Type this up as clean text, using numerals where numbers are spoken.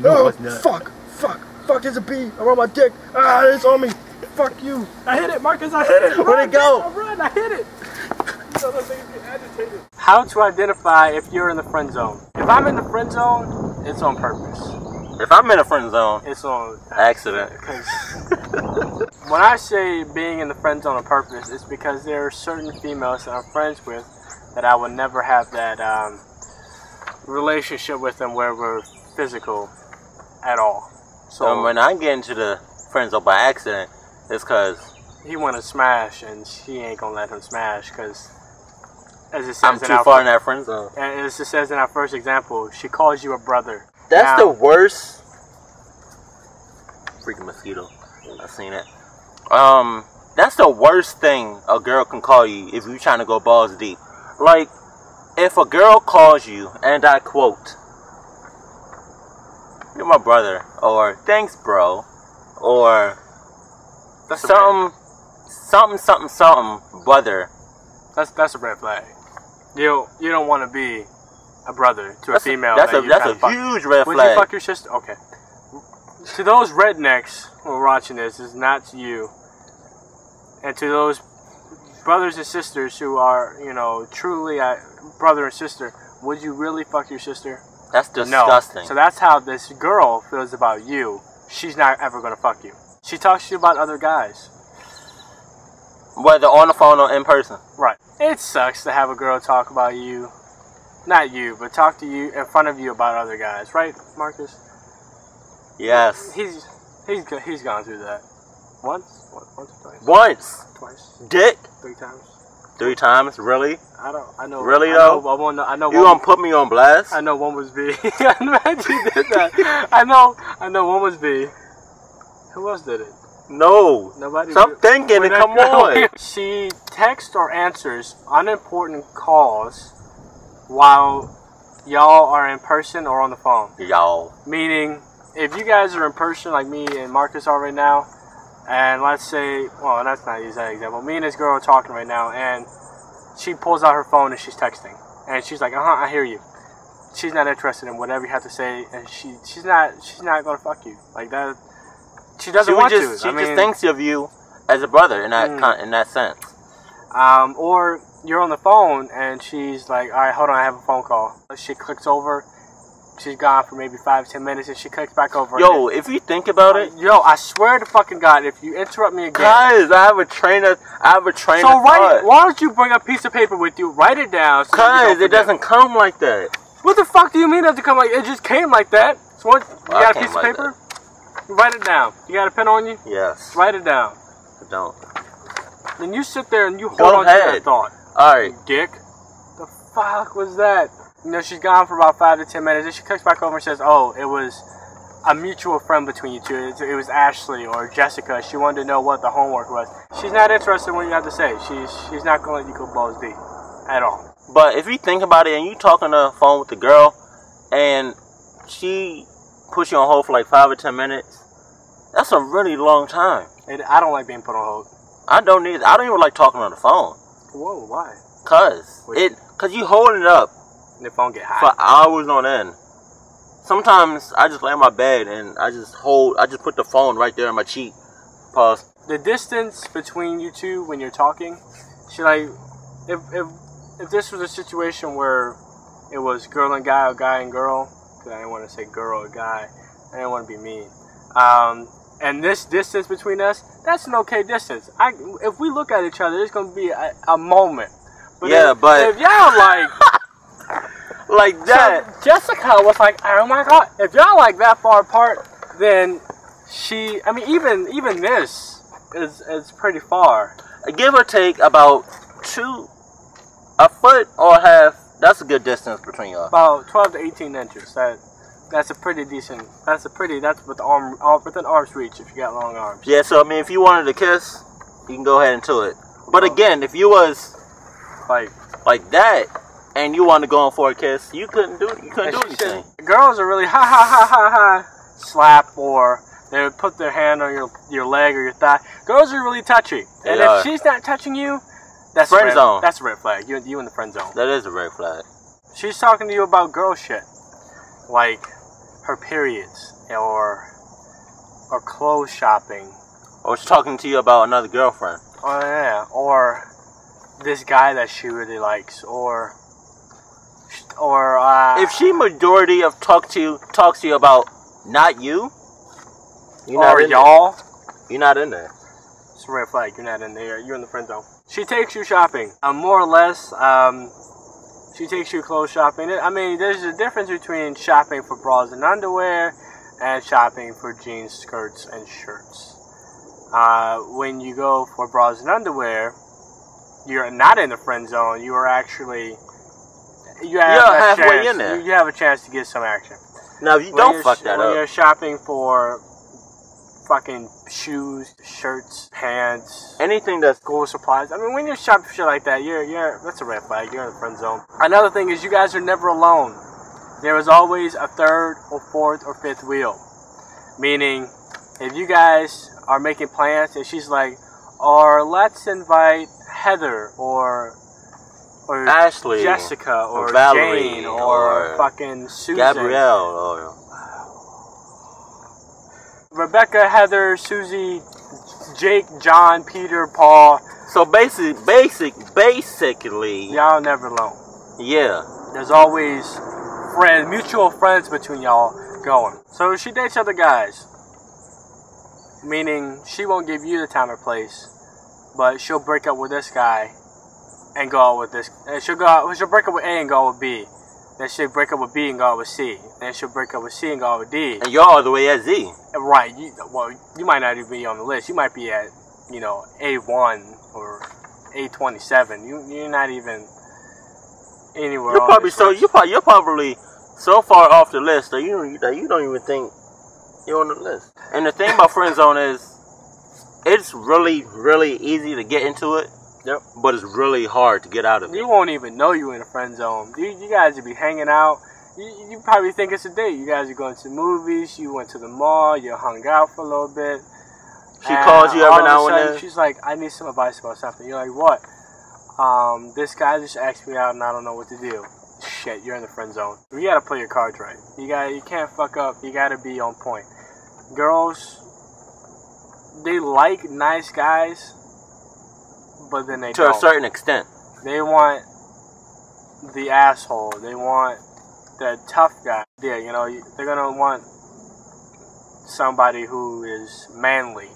No, it's not. Fuck, there's a bee around my dick. Ah, it's on me. Fuck you. I hit it, Marcus, I hit it. Where'd it go? Run, I hit it. How to identify if you're in the friend zone. If I'm in the friend zone, it's on purpose. If I'm in a friend zone, it's on accident. When I say being in the friend zone on purpose, it's because there are certain females that I'm friends with that I would never have that relationship with them where we're physical at all. So when I get into the friend zone by accident, it's because he want to smash and she ain't gonna let him smash because, as it says, I'm too far in that friend zone. And as it says in our first example, she calls you a brother. That's the worst. Freaking mosquito. I've seen it. That's the worst thing a girl can call you if you're trying to go balls deep. Like, if a girl calls you, and I quote, "You're my brother," or "Thanks, bro," or something, brother. That's a red flag. You don't want to be a brother to a female. That's a huge red flag. Would you fuck your sister? Okay. To those rednecks who are watching this, it's not to you. And to those brothers and sisters who are, you know, truly brother and sister, would you really fuck your sister? That's disgusting. No. So that's how this girl feels about you. She's not ever going to fuck you. She talks to you about other guys. Whether on the phone or in person. Right. It sucks to have a girl talk about you. Not you, but talk to you in front of you about other guys. Right, Marcus? Yes. He's gone through that. Once or twice? Once. Twice. Dick. 3 times. 3 times? Really? I know. Really though? I know. You gonna put me on blast? I know one was B. Imagine you did that. I know one was B. Who else did it? No. Nobody. Stop thinking and come on. She texts or answers unimportant calls while y'all are in person or on the phone. Y'all. Meaning, if you guys are in person like me and Marcus are right now, and let's say, well, that's not an exact example. Me and this girl are talking right now, and she pulls out her phone and she's texting, and she's like, I hear you. She's not interested in whatever you have to say, and she's not gonna fuck you like that. She doesn't want to. She just thinks of you as a brother in that sense. Or you're on the phone and she's like, all right, hold on, I have a phone call. She clicks over. She's gone for maybe 5-10 minutes, and she clicks back over. Yo, if you think about it, I swear to fucking God, if you interrupt me again, guys, I have a trainer. So why don't you bring a piece of paper with you, write it down? Cause it doesn't come like that. What the fuck do you mean it doesn't come like it? Just came like that. So what? You got a piece of paper? You write it down. You got a pen on you? Yes. Write it down. I don't. Then you sit there and you hold on to that thought. All right, dick. The fuck was that? You know, she's gone for about 5 to 10 minutes, and she clicks back over and says, oh, it was a mutual friend between you two. It was Ashley or Jessica. She wanted to know what the homework was. She's not interested in what you have to say. She's not going to let you go balls deep at all. But if you think about it, and you talk on the phone with the girl, and she puts you on hold for like 5 or 10 minutes, that's a really long time. I don't like being put on hold. I don't either. I don't even like talking on the phone. Whoa, why? Cause you holding it up. And the phone get hot. For hours on end. Sometimes I just lay on my bed and I just put the phone right there on my cheek. Pause. The distance between you two when you're talking, if this was a situation where it was girl and guy or guy and girl, because I didn't want to say girl or guy, I didn't want to be mean. And this distance between us, that's an okay distance. If we look at each other, there's going to be a moment. But if y'all like... like that. So Jessica was like, oh my God. If y'all like that far apart, then even this is pretty far. Give or take about a foot or a half. That's a good distance between y'all. About 12 to 18 inches. That's a pretty decent. That's within arm's reach if you got long arms. Yeah. So I mean, if you wanted to kiss, you can go ahead and do it. But again, if you was like that, and you wanted to go on for a kiss, you couldn't do anything. Girls are really ha slap, or they would put their hand on your leg or your thigh. Girls are really touchy, and if she's not touching you, that's friend zone. That's a red flag. You in the friend zone. That is a red flag. She's talking to you about girl shit, like her periods or clothes shopping. Or she's talking to you about another girlfriend. Oh yeah, or this guy that she really likes, or if she majority of talks to you about not you, or y'all, you're not in there. It's a red flag. You're not in there. You're in the friend zone. She takes you shopping. More or less, she takes you clothes shopping. I mean, there's a difference between shopping for bras and underwear and shopping for jeans, skirts, and shirts. When you go for bras and underwear, you're not in the friend zone. You are actually you have halfway in there. You have a chance to get some action. Now, if you don't fuck that up. When you're shopping for fucking shoes, shirts, pants, anything that's school supplies. I mean, when you're shopping for shit like that, that's a red flag. You're in the friend zone. Another thing is you guys are never alone. There is always a third or fourth or fifth wheel. Meaning, if you guys are making plans and she's like, or let's invite Heather or Ashley, Jessica, or Valerie, Jane, or fucking Susan, Gabrielle, or Rebecca, Heather, Susie, Jake, John, Peter, Paul. So basically, y'all never alone. Yeah. There's always mutual friends between y'all going. So she dates other guys. Meaning she won't give you the time or place, but she'll break up with this guy and go out with this. She'll break up with A and go out with B. Then she'll break up with B and go out with C. Then she'll break up with C and go out with D. And you're all the way at Z. Right. You might not even be on the list. You might be at, A1 or A27. You're not even anywhere. You're probably so far off the list that you don't even think you're on the list. And the thing about friend zone is, it's really, really easy to get into it. Yep. But it's really hard to get out of it. You won't even know you're in a friend zone. You guys will be hanging out. You probably think it's a date. You guys are going to the movies. You went to the mall. You hung out for a little bit. She calls you every now and then. She's like, I need some advice about something. You're like, what? This guy just asked me out and I don't know what to do. Shit, you're in the friend zone. You gotta play your cards right. You can't fuck up. You gotta be on point. Girls, they like nice guys, but then they don't. To a certain extent. They want the asshole. They want the tough guy. Yeah, they're gonna want somebody who is manly.